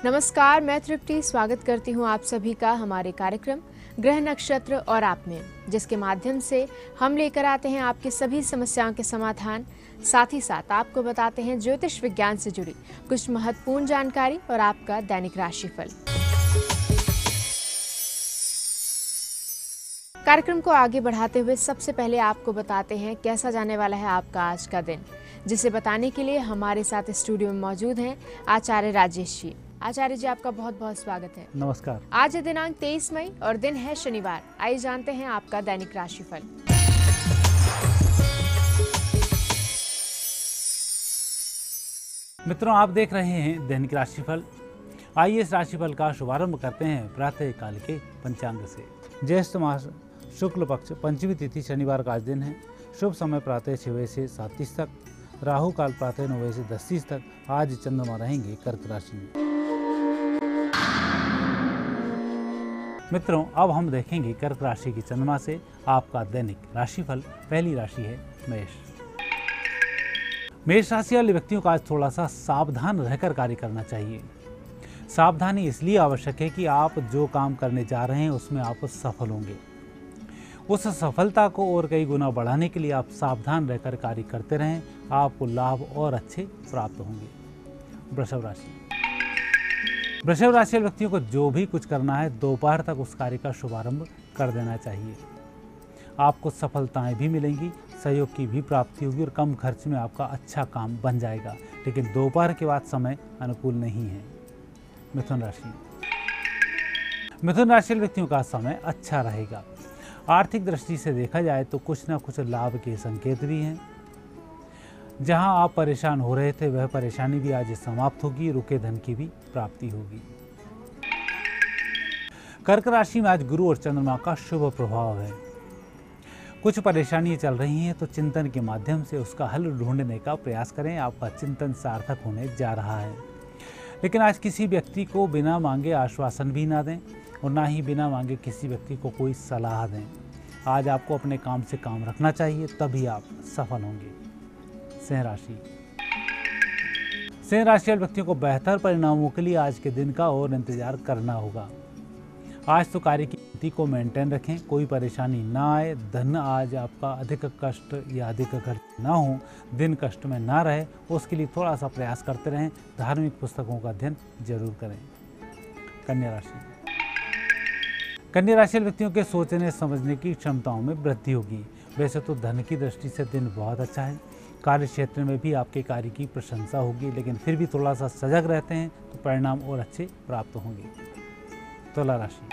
नमस्कार, मैं तृप्ति स्वागत करती हूँ आप सभी का हमारे कार्यक्रम ग्रह नक्षत्र और आप में, जिसके माध्यम से हम लेकर आते हैं आपकी सभी समस्याओं के समाधान। साथ ही साथ आपको बताते हैं ज्योतिष विज्ञान से जुड़ी कुछ महत्वपूर्ण जानकारी और आपका दैनिक राशिफल। कार्यक्रम को आगे बढ़ाते हुए सबसे पहले आपको बताते हैं कैसा जाने वाला है आपका आज का दिन, जिसे बताने के लिए हमारे साथ स्टूडियो में मौजूद हैं आचार्य राजेश जी। आचार्य जी, आपका बहुत बहुत स्वागत है। नमस्कार। आज है दिनांक 23 मई और दिन है शनिवार। आइए जानते हैं आपका दैनिक राशिफल। मित्रों, आप देख रहे हैं दैनिक राशिफल। आइए इस राशिफल का शुभारंभ करते हैं प्रातः काल के पंचांग से। ज्येष्ठ मास शुक्ल पक्ष पंचमी तिथि शनिवार का आज दिन है। शुभ समय प्रातः 6 बजे से 7:30 तक, राहु काल प्रातः 9 बजे से 10:30 तक। आज चंद्रमा रहेंगे कर्क राशि में। मित्रों, अब हम देखेंगे कर्क राशि की चंद्रमा से आपका दैनिक राशिफल। पहली राशि है मेष। मेष राशि वाले व्यक्तियों का आज थोड़ा सा सावधान रहकर कार्य करना चाहिए। सावधानी इसलिए आवश्यक है कि आप जो काम करने जा रहे हैं उसमें आप सफल होंगे। उस सफलता को और कई गुना बढ़ाने के लिए आप सावधान रहकर कार्य करते रहें, आपको लाभ और अच्छे प्राप्त होंगे। वृषभ राशि। वृषभ राशि वाले व्यक्तियों को जो भी कुछ करना है दोपहर तक उस कार्य का शुभारंभ कर देना चाहिए। आपको सफलताएं भी मिलेंगी, सहयोग की भी प्राप्ति होगी और कम खर्च में आपका अच्छा काम बन जाएगा। लेकिन दोपहर के बाद समय अनुकूल नहीं है। मिथुन राशि। मिथुन राशि वाले व्यक्तियों का समय अच्छा रहेगा। आर्थिक दृष्टि से देखा जाए तो कुछ न कुछ लाभ के संकेत भी हैं। जहां आप परेशान हो रहे थे वह परेशानी भी आज समाप्त होगी, रुके धन की भी प्राप्ति होगी। कर्क राशि में आज गुरु और चंद्रमा का शुभ प्रभाव है। कुछ परेशानियां चल रही हैं तो चिंतन के माध्यम से उसका हल ढूंढने का प्रयास करें। आपका चिंतन सार्थक होने जा रहा है। लेकिन आज किसी व्यक्ति को बिना मांगे आश्वासन भी ना दें और ना ही बिना मांगे किसी व्यक्ति को कोई सलाह दें। आज आपको अपने काम से काम रखना चाहिए, तभी आप सफल होंगे। सिंह राशि। सिंह राशि वाले व्यक्तियों को बेहतर परिणामों के लिए आज के दिन का और इंतजार करना होगा। आज तो कार्य की गति को मेंटेन रखें, कोई परेशानी ना आए। धन आज आपका अधिक कष्ट या अधिक खर्च ना हो, दिन कष्ट में ना रहे, उसके लिए थोड़ा सा प्रयास करते रहें। धार्मिक पुस्तकों का अध्ययन जरूर करें। कन्या राशि। कन्या राशि वाले व्यक्तियों के सोचने समझने की क्षमताओं में वृद्धि होगी। वैसे तो धन की दृष्टि से दिन बहुत अच्छा है। कार्य क्षेत्र में भी आपके कार्य की प्रशंसा होगी, लेकिन फिर भी थोड़ा सा सजग रहते हैं तो परिणाम और अच्छे प्राप्त होंगे। तुला राशि।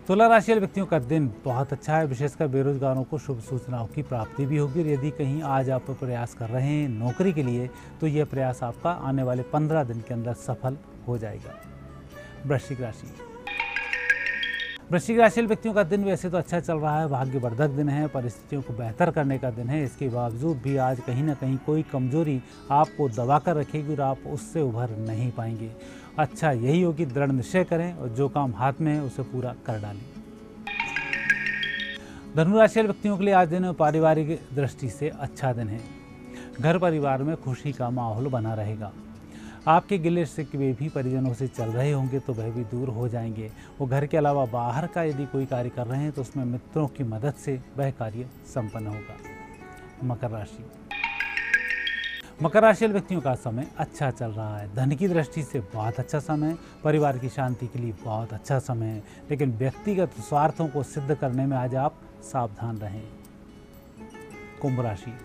तुला राशि वाले व्यक्तियों का दिन बहुत अच्छा है। विशेषकर बेरोजगारों को शुभ सूचनाओं की प्राप्ति भी होगी। यदि कहीं आज आप प्रयास कर रहे हैं नौकरी के लिए तो यह प्रयास आपका आने वाले 15 दिन के अंदर सफल हो जाएगा। वृश्चिक राशि। वृश्चिक राशि वाले व्यक्तियों का दिन वैसे तो अच्छा चल रहा है, भाग्यवर्धक दिन है, परिस्थितियों को बेहतर करने का दिन है। इसके बावजूद भी आज कहीं ना कहीं कोई कमजोरी आपको दबा कर रखेगी और आप उससे उभर नहीं पाएंगे। अच्छा यही हो कि दृढ़ निश्चय करें और जो काम हाथ में है उसे पूरा कर डालें। धनु राशि वाले व्यक्तियों के लिए आज दिन पारिवारिक दृष्टि से अच्छा दिन है। घर परिवार में खुशी का माहौल बना रहेगा। आपके गिले शिकवे भी परिजनों से चल रहे होंगे तो वह भी दूर हो जाएंगे। वो घर के अलावा बाहर का यदि कोई कार्य कर रहे हैं तो उसमें मित्रों की मदद से वह कार्य संपन्न होगा। मकर राशि। मकर राशि वाले व्यक्तियों का समय अच्छा चल रहा है। धन की दृष्टि से बहुत अच्छा समय, परिवार की शांति के लिए बहुत अच्छा समय है। लेकिन व्यक्तिगत स्वार्थों को सिद्ध करने में आज आप सावधान रहें। कुंभ राशि।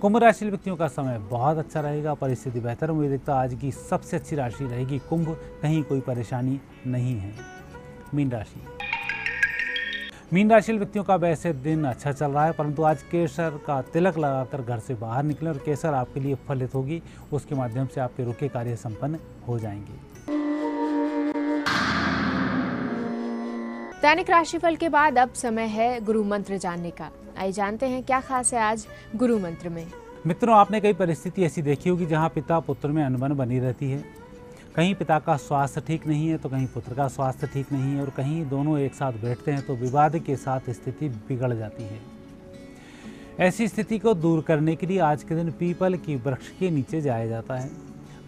कुंभ राशि व्यक्तियों का समय बहुत अच्छा रहेगा। परिस्थिति बेहतर उम्मीद दिखता आज की सबसे अच्छी राशि रहेगी कुंभ। कहीं कोई परेशानी नहीं है। मीन राशि। मीन राशि व्यक्तियों का वैसे दिन अच्छा चल रहा है, परंतु आज केसर का तिलक लगाकर घर से बाहर निकलें और केसर आपके लिए फलित होगी। उसके माध्यम से आपके रुके कार्य संपन्न हो जाएंगे। दैनिक राशिफल के बाद अब समय है गुरु मंत्र जानने का। आइए जानते हैं क्या खास है आज गुरु मंत्र में। मित्रों, आपने कई परिस्थिति ऐसी देखी होगी जहां पिता पुत्र में अनबन बनी रहती है। कहीं पिता का स्वास्थ्य ठीक नहीं है तो कहीं पुत्र का स्वास्थ्य ठीक नहीं है और कहीं दोनों एक साथ बैठते हैं तो विवाद के साथ स्थिति बिगड़ जाती है। ऐसी स्थिति को दूर करने के लिए आज के दिन पीपल की वृक्ष के नीचे जाया जाता है।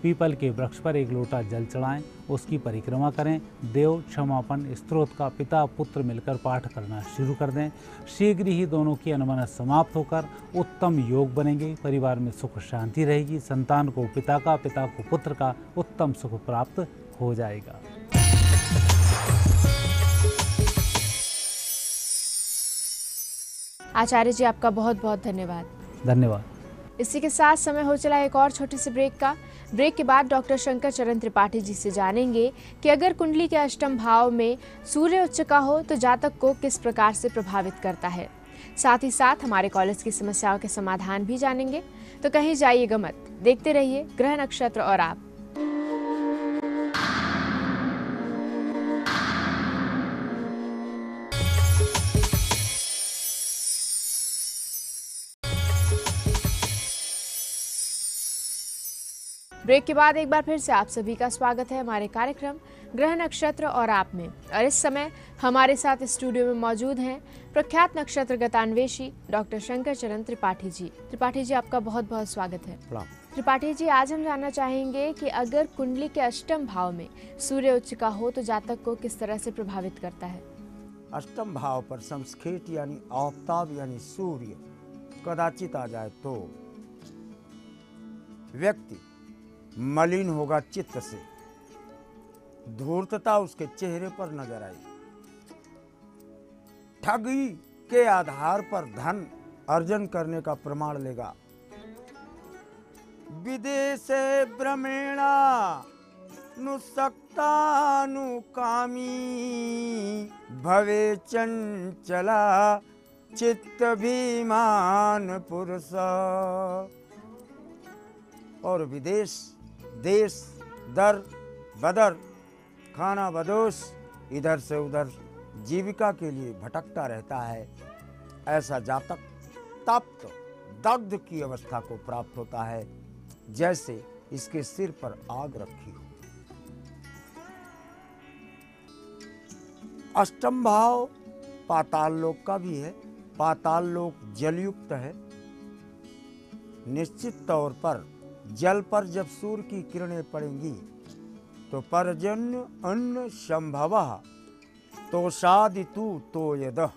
पीपल के वृक्ष पर एक लोटा जल चढ़ाएं, उसकी परिक्रमा करें। देव क्षमापन स्तोत्र का पिता पुत्र मिलकर पाठ करना शुरू कर दें। शीघ्र ही दोनों की अनुमनस समाप्त होकर उत्तम योग बनेंगे। परिवार में सुख शांति रहेगी। संतान को पिता का, पिता को पुत्र का उत्तम सुख प्राप्त हो जाएगा। आचार्य जी, आपका बहुत बहुत धन्यवाद। धन्यवाद। इसी के साथ समय हो चला एक और छोटी सी ब्रेक का। ब्रेक के बाद डॉक्टर शंकर चरण त्रिपाठी जी से जानेंगे कि अगर कुंडली के अष्टम भाव में सूर्य उच्च का हो तो जातक को किस प्रकार से प्रभावित करता है। साथ ही साथ हमारे कॉलेज की समस्याओं के समाधान भी जानेंगे। तो कहीं जाइएगा मत, देखते रहिए ग्रह नक्षत्र और आप। ब्रेक के बाद एक बार फिर से आप सभी का स्वागत है हमारे कार्यक्रम ग्रह नक्षत्र और आप में। और इस समय हमारे साथ स्टूडियो में मौजूद हैं प्रख्यात नक्षत्र गतान्वेषी डॉक्टर शंकर चरण त्रिपाठी जी। त्रिपाठी जी, आपका बहुत बहुत स्वागत है। त्रिपाठी जी, आज हम जानना चाहेंगे कि अगर कुंडली के अष्टम भाव में सूर्य उच्च का हो तो जातक को किस तरह से प्रभावित करता है। अष्टम भाव पर संस्खेट यानी आफ्ताब यानी सूर्य कदाचित आ जाए तो व्यक्ति मलिन होगा चित्त से, धूर्तता उसके चेहरे पर नजर आई, ठगी के आधार पर धन अर्जन करने का प्रमाण लेगा। विदेशे भ्रमेणा नुसक्ता नुकामी भवे चंचला चित्त भीमान पुरुष। और विदेश देश दर बदर खाना बदोश इधर से उधर जीविका के लिए भटकता रहता है। ऐसा जातक तप्त दग्ध की अवस्था को प्राप्त होता है, जैसे इसके सिर पर आग रखी हो। अष्टम भाव पाताल लोक का भी है। पाताल लोक जलयुक्त है। निश्चित तौर पर जल पर जब सूर्य की किरणें पड़ेंगी तो पर्जन्य अन्न संभवः तोषादितु तोयदः,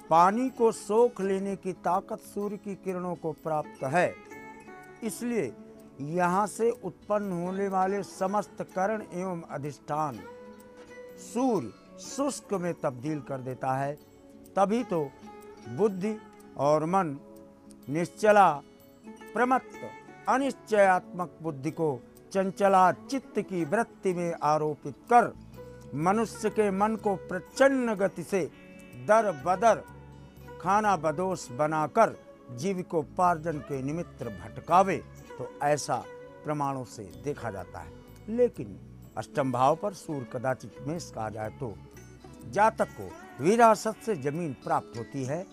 पानी को सोख लेने की ताकत सूर्य की किरणों को प्राप्त है। इसलिए यहाँ से उत्पन्न होने वाले समस्त करण एवं अधिष्ठान सूर्य शुष्क में तब्दील कर देता है। तभी तो बुद्धि और मन निश्चला प्रमत्त अनिश्चयात्मक बुद्धि को चंचला चित्त की वृत्ति में आरोपित कर मनुष्य के मन को प्रचंड गति से दर बदर खाना बदोश बनाकर जीविकोपार्जन के निमित्त भटकावे, तो ऐसा प्रमाणों से देखा जाता है। लेकिन अष्टम भाव पर सूर्य कदाचित मेष कहा जाए तो जातक को विरासत से जमीन प्राप्त होती है,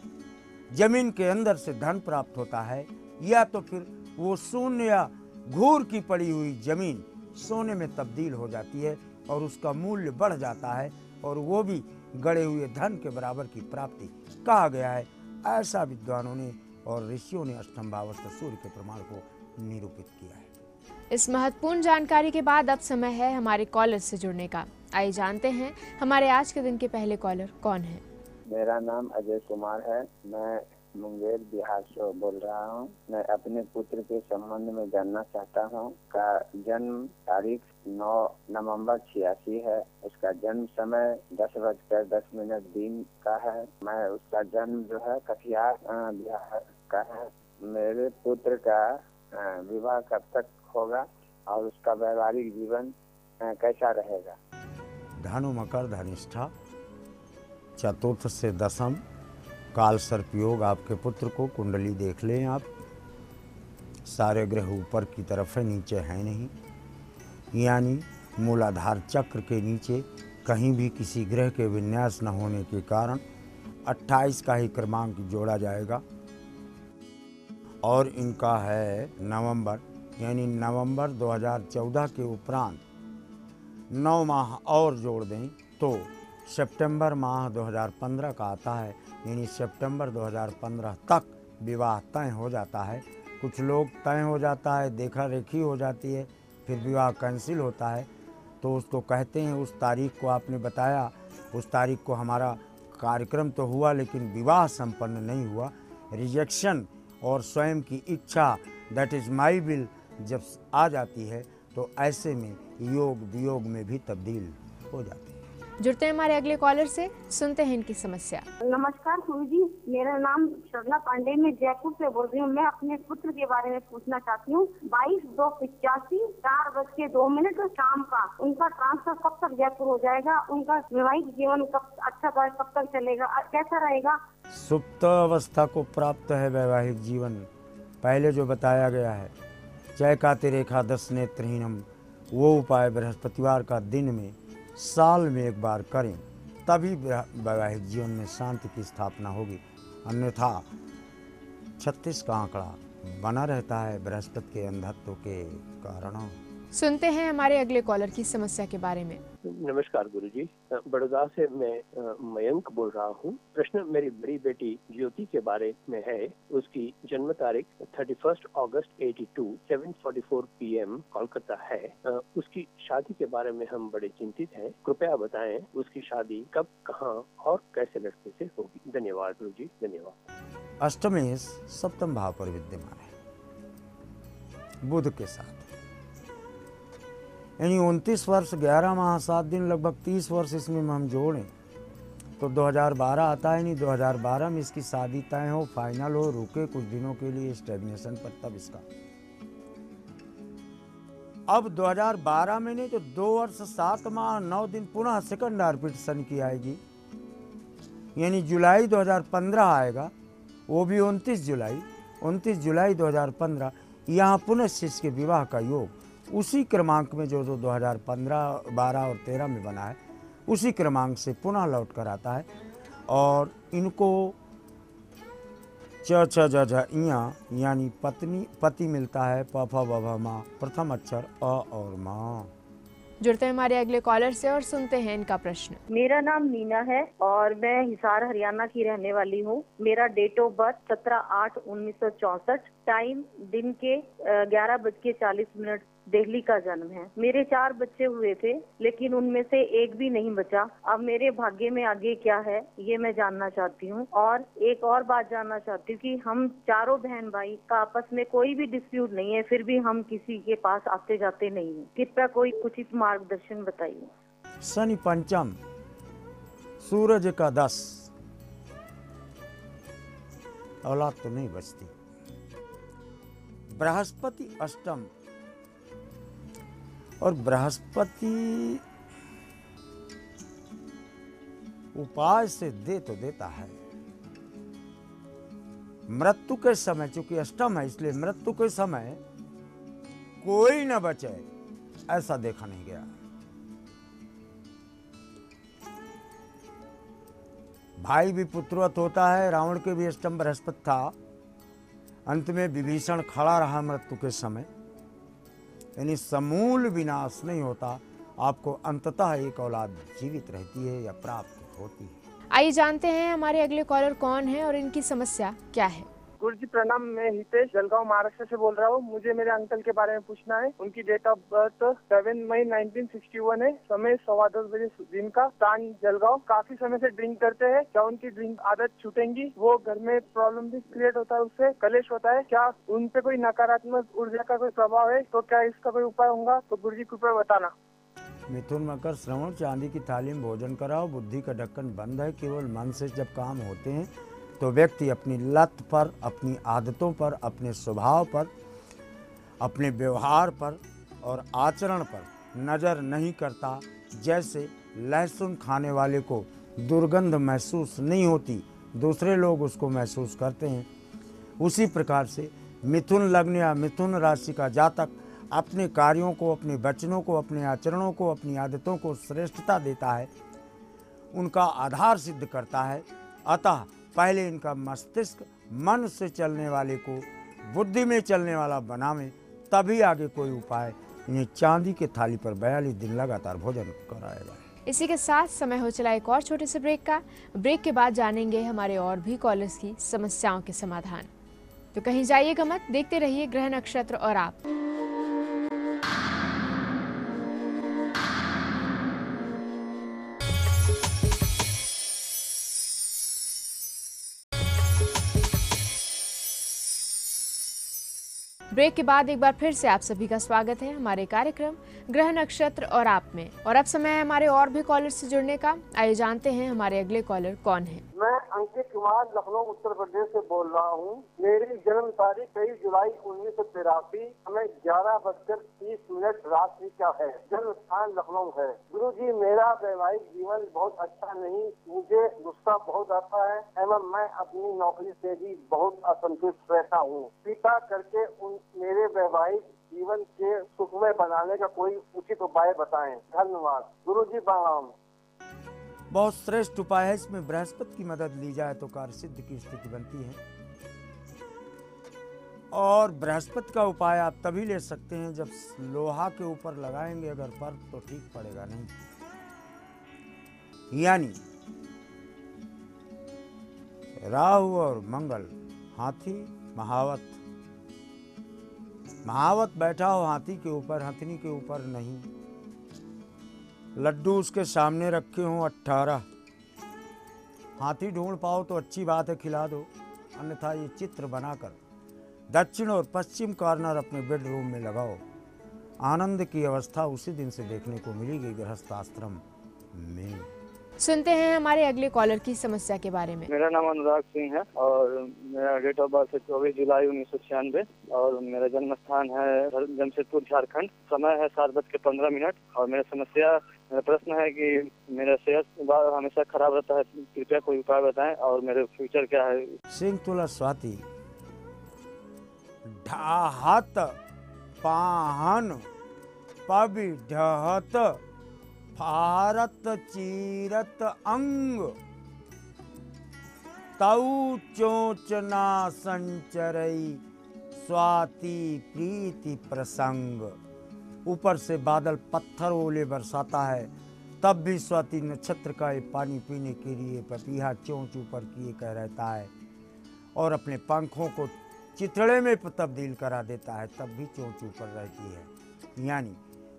जमीन के अंदर से धन प्राप्त होता है, या तो फिर वो शून्य या घूर की पड़ी हुई जमीन सोने में तब्दील हो जाती है और उसका मूल्य बढ़ जाता है और वो भी गड़े हुए धन के बराबर की प्राप्ति कहा गया है। ऐसा विद्वानों ने और ऋषियों ने अष्टम भावस्थ सूर्य के प्रमाण को निरूपित किया है। इस महत्वपूर्ण जानकारी के बाद अब समय है हमारे कॉलर से जुड़ने का। आइए जानते हैं हमारे आज के दिन के पहले कॉलर कौन है। मेरा नाम अजय कुमार है। मैं मुंगेर बिहार से बोल रहा हूँ। मैं अपने पुत्र के संबंध में जानना चाहता हूँ। का जन्म तारीख 9 नवंबर 86 है। उसका जन्म समय 10:10 दिन का है। मैं उसका जन्म जो है कटिहार बिहार का है। मेरे पुत्र का विवाह कब तक होगा और उसका वैवाहिक जीवन कैसा रहेगा। धनु मकर धनिष्ठा चतुर्थ से दशम काल सर्प योग आपके पुत्र को कुंडली देख लें आप। सारे ग्रह ऊपर की तरफ है, नीचे है नहीं, यानी मूलाधार चक्र के नीचे कहीं भी किसी ग्रह के विन्यास न होने के कारण 28 का ही क्रमांक जोड़ा जाएगा। और इनका है नवंबर, यानी नवंबर 2014 के उपरांत 9 माह और जोड़ दें तो सितंबर माह 2015 का आता है, यानी सितंबर 2015 तक विवाह तय हो जाता है। कुछ लोग तय हो जाता है, देखा रेखी हो जाती है, फिर विवाह कैंसिल होता है, तो उसको कहते हैं उस तारीख को आपने बताया, उस तारीख को हमारा कार्यक्रम तो हुआ लेकिन विवाह संपन्न नहीं हुआ। रिजेक्शन और स्वयं की इच्छा, दैट इज़ माई विल, जब आ जाती है तो ऐसे में योग वियोग में भी तब्दील हो जाती है। जुड़ते हैं हमारे अगले कॉलर से, सुनते हैं इनकी समस्या। नमस्कार गुरु जी, मेरा नाम सरला पांडे, मैं जयपुर से बोल रही हूँ। मैं अपने पुत्र के बारे में पूछना चाहती हूँ। 22/2/85 4:02 शाम का उनका ट्रांसफर कब तक जयपुर हो जाएगा? उनका वैवाहिक जीवन कब कब तक चलेगा, कैसा रहेगा? सुप्त अवस्था को प्राप्त है वैवाहिक जीवन, पहले जो बताया गया है, चैकाति रेखा 10 नेत्रहीनम, वो उपाय बृहस्पतिवार का दिन में साल में एक बार करें, तभी वैवाहिक जीवन में शांति की स्थापना होगी। अन्यथा 36 का आंकड़ा बना रहता है बृहस्पति के अंधत्व के कारण। सुनते हैं हमारे अगले कॉलर की समस्या के बारे में। नमस्कार गुरुजी, बड़ौदा से मैं मयंक बोल रहा हूँ। प्रश्न मेरी बड़ी बेटी ज्योति के बारे में है। उसकी जन्म तारीख 31 अगस्त 82 7:44 PM कोलकाता है। उसकी शादी के बारे में हम बड़े चिंतित हैं। कृपया बताएं उसकी शादी कब, कहाँ और कैसे लड़के से होगी। धन्यवाद गुरुजी, धन्यवाद। अष्टमेश सप्तम भाव पर विद्यमान है बुध के साथ, यानी 29 वर्ष 11 माह 7 दिन लगभग 30 वर्ष इसमें हम जोड़ें तो 2012 आता है। नहीं 2012 में इसकी शादी तय हो, फाइनल हो, रुके कुछ दिनों के लिए स्टेगनेशन पर, तब इसका अब 2012 में नहीं तो 2 वर्ष 7 माह 9 दिन पुनः सेकंड ऑर्बिट सन की आएगी, यानी जुलाई 2015 आएगा, वो भी 29 जुलाई 2015। यहाँ पुनः शिष्य के विवाह का योग उसी क्रमांक में जो 2015, 12 और 13 में बना है, उसी क्रमांक से पुनः लौट कर आता है। और इनको च छ ज झ इयां यानी पति मिलता है, प फ ब भ म, प्रथम अक्षर अ और म। जुड़ते हैं हमारे अगले कॉलर से और सुनते हैं इनका प्रश्न। मेरा नाम नीना है और मैं हिसार हरियाणा की रहने वाली हूँ। मेरा डेट ऑफ बर्थ 17/8/1964, टाइम दिन के 11:40 दिल्ली का जन्म है। मेरे 4 बच्चे हुए थे लेकिन उनमें से एक भी नहीं बचा। अब मेरे भाग्य में आगे क्या है ये मैं जानना चाहती हूँ। और एक और बात जानना चाहती हूँ कि हम चारों बहन भाई का आपस में कोई भी डिस्प्यूट नहीं है, फिर भी हम किसी के पास आते जाते नहीं है। कृपया कोई उचित मार्गदर्शन बताइए। शनि पंचम, सूरज का 10, औलाद तो नहीं बचती। बृहस्पति अष्टम, और बृहस्पति उपाय से दे तो देता है, मृत्यु के समय, चूंकि अष्टम है इसलिए मृत्यु के समय कोई न बचे ऐसा देखा नहीं गया। भाई भी पुत्रवत होता है, रावण के भी अष्टम बृहस्पति था, अंत में विभीषण खड़ा रहा मृत्यु के समय, यानी समूल विनाश नहीं होता, आपको अंततः एक औलाद जीवित रहती है या प्राप्त होती है। आइए जानते हैं हमारे अगले कॉलर कौन है और इनकी समस्या क्या है। गुरु जी प्रणाम, मैं हितेश जलगांव महाराष्ट्र से बोल रहा हूँ। मुझे मेरे अंकल के बारे में पूछना है। उनकी डेट ऑफ बर्थ 7 मई 1961 है, समय 10:15 बजे दिन का, स्थान जलगांव। काफी समय से ड्रिंक करते हैं, क्या उनकी ड्रिंक आदत छूटेंगी? वो घर में प्रॉब्लम भी क्रिएट होता है, उससे कलेश होता है, क्या उन पे कोई नकारात्मक ऊर्जा का कोई प्रभाव है? तो क्या इसका कोई उपाय होगा? तो गुरु जी कृपया बताना। मिथुन मकर श्रवण, चांदी की थाली में भोजन कराओ, बुद्धि का ढक्कन बंद है। केवल मन से जब काम होते हैं तो व्यक्ति अपनी लत पर, अपनी आदतों पर, अपने स्वभाव पर, अपने व्यवहार पर और आचरण पर नज़र नहीं करता। जैसे लहसुन खाने वाले को दुर्गंध महसूस नहीं होती, दूसरे लोग उसको महसूस करते हैं, उसी प्रकार से मिथुन लग्न या मिथुन राशि का जातक अपने कार्यों को, अपने वचनों को, अपने आचरणों को, अपनी आदतों को श्रेष्ठता देता है, उनका आधार सिद्ध करता है। अतः पहले इनका मस्तिष्क मन से चलने वाले को बुद्धि में चलने वाला बनावे, तभी आगे कोई उपाय। इन्हें चांदी के थाली पर 42 दिन लगातार भोजन कराया जाए। इसी के साथ समय हो चला एक और छोटे से ब्रेक का। ब्रेक के बाद जानेंगे हमारे और भी कॉलर्स की समस्याओं के समाधान। तो कहीं जाइएगा मत, देखते रहिए ग्रह नक्षत्र और आप। ब्रेक के बाद एक बार फिर से आप सभी का स्वागत है हमारे कार्यक्रम ग्रह नक्षत्र और आप में। और अब समय है हमारे और भी कॉलर से जुड़ने का। आइए जानते हैं हमारे अगले कॉलर कौन है। मैं अंकित कुमार लखनऊ उत्तर प्रदेश से बोल रहा हूँ। मेरी जन्म तारीख 23 जुलाई 1983, समय 11:30 रात्रि का है। जन्म स्थान लखनऊ है। गुरुजी, मेरा वैवाहिक जीवन बहुत अच्छा नहीं, मुझे गुस्सा बहुत आता है एवं मैं अपनी नौकरी से भी बहुत असंतुष्ट रहता हूँ। कृपा करके मेरे वैवाहिक जीवन के सुखमय बनाने का कोई उचित उपाय बताएं। धन्यवाद। गुरुजी प्रणाम। बहुत श्रेष्ठ उपाय है। इसमें बृहस्पति की मदद ली जाए तो कार्य सिद्ध की स्थिति बनती है। और बृहस्पति का उपाय आप तभी ले सकते हैं जब लोहा के ऊपर लगाएंगे अगर पर तो ठीक पड़ेगा नहीं। यानी राहु और मंगल, हाथी महावत, महावत बैठा हो हाथी के ऊपर, हथनी के ऊपर नहीं। लड्डू उसके सामने रखे हों 18। हाथी ढूंढ पाओ तो अच्छी बात है, खिला दो, अन्यथा ये चित्र बनाकर दक्षिण और पश्चिम कॉर्नर अपने बेडरूम में लगाओ। आनंद की अवस्था उसी दिन से देखने को मिलेगी गृहस्थ आश्रम में। सुनते हैं हमारे अगले कॉलर की समस्या के बारे में। मेरा नाम अनुराग सिंह है और मेरा डेट ऑफ बर्थ है 24 जुलाई 1996 और मेरा जन्म स्थान है जमशेदपुर झारखंड। समय है 7:15 और मेरा प्रश्न है कि मेरा सेहत हमेशा खराब रहता है, कृपया कोई उपाय बताएं और मेरे फ्यूचर क्या है। सिंह तुला स्वाति ढाहत पाहन पवि ढहत भारत चीरत अंग तऊ चोचना संचरई स्वाति प्रीति प्रसंग। ऊपर से बादल पत्थर ओले बरसाता है, तब भी स्वाति नक्षत्र का ये पानी पीने के लिए पपीहा चोंच ऊपर किए कह रहता है और अपने पंखों को चितड़े में तब्दील करा देता है, तब भी चोंच ऊपर रहती है। यानी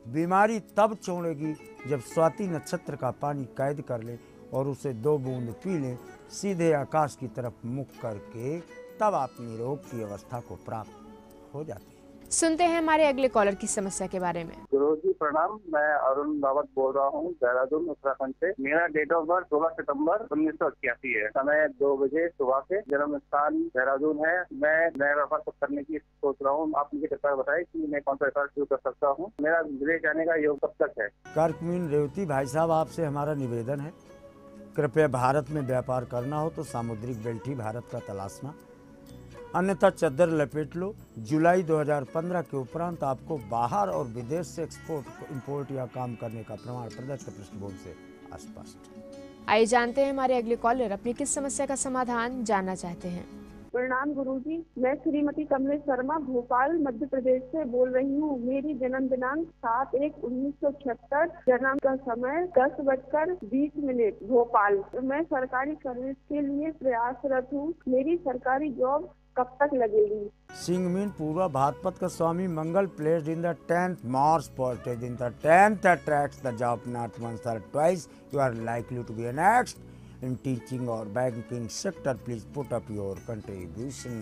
बीमारी तब छोड़ेगी जब स्वाति नक्षत्र का पानी कैद कर ले और उसे 2 बूंद पी ले सीधे आकाश की तरफ मुख करके, तब अपनी रोग की अवस्था को प्राप्त हो जाती है। सुनते हैं हमारे अगले कॉलर की समस्या के बारे में। गुरुजी प्रणाम, मैं अरुण रावत बोल रहा हूँ देहरादून उत्तराखंड से। मेरा डेट ऑफ बर्थ 16 सितंबर 1981 है। समय 2 बजे सुबह से। जन्म स्थान देहरादून है। मैं नया व्यापार करने की सोच रहा हूँ। आप मुझे कृपया बताएं कि मैं कौन सा व्यापार शुरू कर सकता हूँ। मेरा विदेश जाने का योग कब तक है। कर्कमीन रेवती भाई साहब, आपसे हमारा निवेदन है, कृपया भारत में व्यापार करना हो तो सामुद्रिक बेल्ट ही भारत का तलाशना, अन्यथा चद्दर लपेट लो। जुलाई 2015 के उपरांत आपको बाहर और विदेश से एक्सपोर्ट इंपोर्ट या काम करने का प्रमाण प्रदत्त पृष्ठभूमि से स्पष्ट। आइए जानते हैं हमारे अगले कॉलर अपनी किस समस्या का समाधान जानना चाहते हैं। प्रणाम गुरुजी, मैं श्रीमती कमलेश शर्मा भोपाल मध्य प्रदेश से बोल रही हूँ। मेरी जन्म दिनांक 7/1/1976, जन्म का समय 10:20 भोपाल। मैं सरकारी सर्विस के लिए प्रयासरत हूँ। मेरी सरकारी जॉब कब तक लगेगी। सिंहमीन पूर्वा भाद्रपद का स्वामी मंगल placed in the 10th Mars ported in the 10th attracts the job not once or twice. You are likely to be next in teaching or banking sector. Please put up your contribution.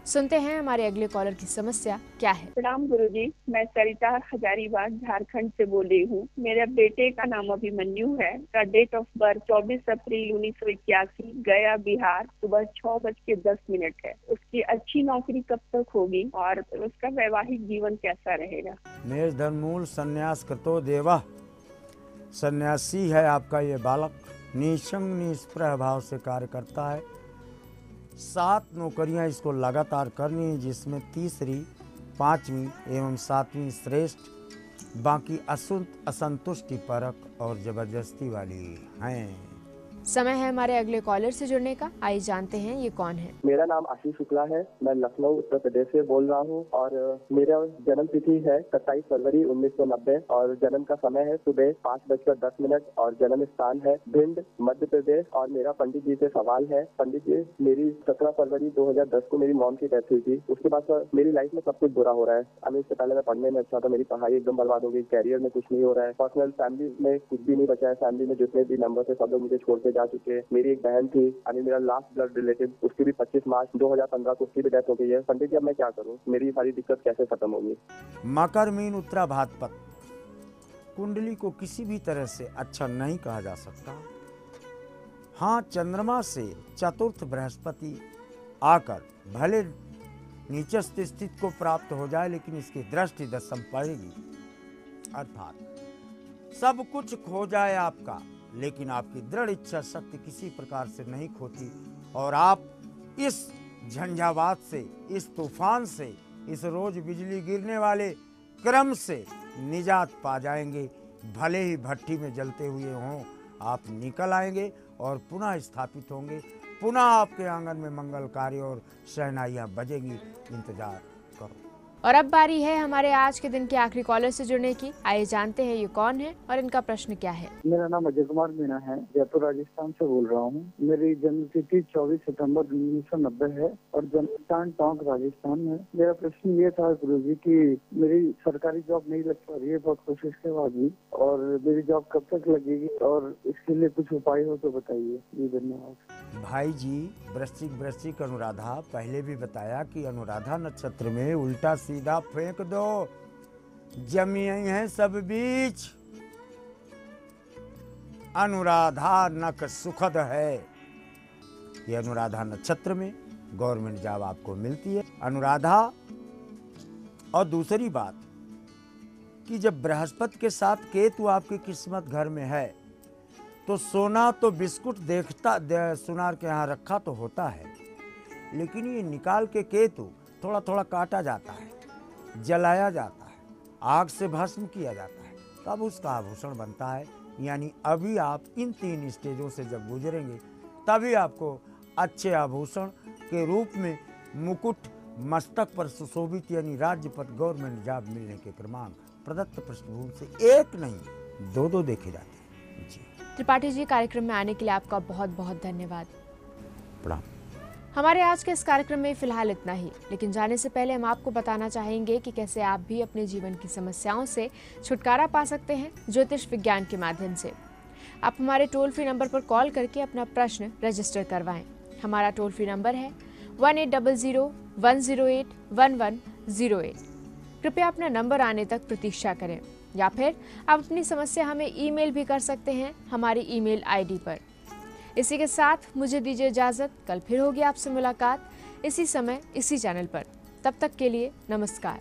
सुनते हैं हमारे अगले collar की समस्या क्या है। प्रणाम गुरुजी, मैं सरिता हजारीबाग झारखंड से बोल रही हूँ। मेरे बेटे का नाम अभिमन्यु है। का डेट ऑफ बर्थ 24 अप्रैल 1981, गया बिहार, सुबह 6:10 है। उसकी अच्छी नौकरी कब तक होगी और उसका वैवाहिक जीवन कैसा रहेगा। मेष धनमूल संन्यास कृतो देवा, सन्यासी है आपका ये बालक, निसंग निष्प्रह भाव से कार्य करता है। 7 नौकरियां इसको लगातार करनी है, जिसमें तीसरी, 5वीं एवं 7वीं श्रेष्ठ, बाकी असंतुष्टि परक और जबरदस्ती वाली हैं। समय है हमारे अगले कॉलर से जुड़ने का। आइए जानते हैं ये कौन है। मेरा नाम आशीष शुक्ला है। मैं लखनऊ उत्तर प्रदेश से बोल रहा हूँ और मेरा जन्म तिथि है 27 फरवरी 1990 और जन्म का समय है सुबह 5:10 और जन्म स्थान है भिंड मध्य प्रदेश। और मेरा पंडित जी से सवाल है। पंडित जी, मेरी 17 फरवरी 2010 को मेरी मॉम की डेथ हुई थी। उसके बाद मेरी लाइफ में सब कुछ बुरा हो रहा है। अभी इससे पहले मैं पढ़ने में अच्छा था, मेरी पढ़ाई एकदम बर्बाद हो गई, कैरियर में कुछ नहीं हो रहा है, पर्सनल फैमिली में कुछ भी नहीं बचा है। फैमिली में जितने भी मेंबर थे सब लोग मुझे छोड़ के जा चुके हैं। मेरी एक बहन थी, अभी मेरा लास्ट ब्लड रिलेटिव, उसकी भी 25 मार्च 2015 को उसकी भी डेथ हो गई है। पंडित जी, अब मैं क्या करूं? मेरी ये सारी दिक्कत कैसे खत्म होगी? मकर मीन उत्तरा भाद्रपद कुंडली को किसी भी तरह से अच्छा नहीं कहा जा सकता। हाँ, चंद्रमा से चतुर्थ बृहस्पति आकर भले नीचस्थ स्थिति को प्राप्त हो जाए, लेकिन इसकी दृष्टि दशम पड़ेगी, अर्थात सब कुछ खो जाए आपका, लेकिन आपकी दृढ़ इच्छा शक्ति किसी प्रकार से नहीं खोती और आप इस झंझावात से, इस तूफान से, इस रोज बिजली गिरने वाले क्रम से निजात पा जाएंगे। भले ही भट्टी में जलते हुए हों, आप निकल आएंगे और पुनः स्थापित होंगे। पुनः आपके आंगन में मंगल कार्य और शहनाइयाँ बजेंगी। इंतजार करो। और अब बारी है हमारे आज के दिन के आखिरी कॉलर से जुड़ने की। आइए जानते हैं ये कौन है और इनका प्रश्न क्या है। मेरा नाम अजय कुमार मीणा है, जयपुर राजस्थान से बोल रहा हूँ। मेरी जन्म तिथि 24 सितंबर 1990 है और जन्म स्थान टोंक राजस्थान में। मेरा प्रश्न ये था गुरुजी कि मेरी सरकारी जॉब नहीं लग पा रही है बहुत कोशिश के बाद भी, और मेरी जॉब कब तक लगेगी और इसके लिए कुछ उपाय हो तो बताइए जी। धन्यवाद। भाई जी, वृश्चिक अनुराधा, पहले भी बताया कि अनुराधा नक्षत्र में उल्टा सीधा फेंक दो, जमी है सब बीच। अनुराधा नक सुखद है। ये अनुराधा नक्षत्र में गवर्नमेंट जॉब आपको मिलती है अनुराधा। और दूसरी बात कि जब बृहस्पति के साथ केतु आपकी किस्मत घर में है तो सोना तो बिस्कुट देखता सुनार के यहाँ रखा तो होता है, लेकिन ये निकाल के केतु थोड़ा थोड़ा काटा जाता है, जलाया जाता है, आग से भस्म किया जाता है, तब उसका आभूषण बनता है। यानी अभी आप इन 3 स्टेजों से जब गुजरेंगे तभी आपको अच्छे आभूषण के रूप में मुकुट मस्तक पर सुशोभित यानी राज्य पद गवर्नमेंट जॉब मिलने के क्रमांक प्रदत्त पृष्ठभूमि से 1 नहीं 2 देखे जाते हैं। जी त्रिपाठी जी, कार्यक्रम में आने के लिए आपका बहुत बहुत धन्यवाद। प्रणाम। हमारे आज के इस कार्यक्रम में फिलहाल इतना ही, लेकिन जाने से पहले हम आपको बताना चाहेंगे कि कैसे आप भी अपने जीवन की समस्याओं से छुटकारा पा सकते हैं ज्योतिष विज्ञान के माध्यम से। आप हमारे टोल फ्री नंबर पर कॉल करके अपना प्रश्न रजिस्टर करवाएं। हमारा टोल फ्री नंबर है 1800-108-1108। कृपया अपना नंबर आने तक प्रतीक्षा करें, या फिर आप अपनी समस्या हमें ईमेल भी कर सकते हैं हमारी ईमेल आईडी पर। इसी के साथ मुझे दीजिए इजाज़त। कल फिर होगी आपसे मुलाकात इसी समय इसी चैनल पर। तब तक के लिए नमस्कार।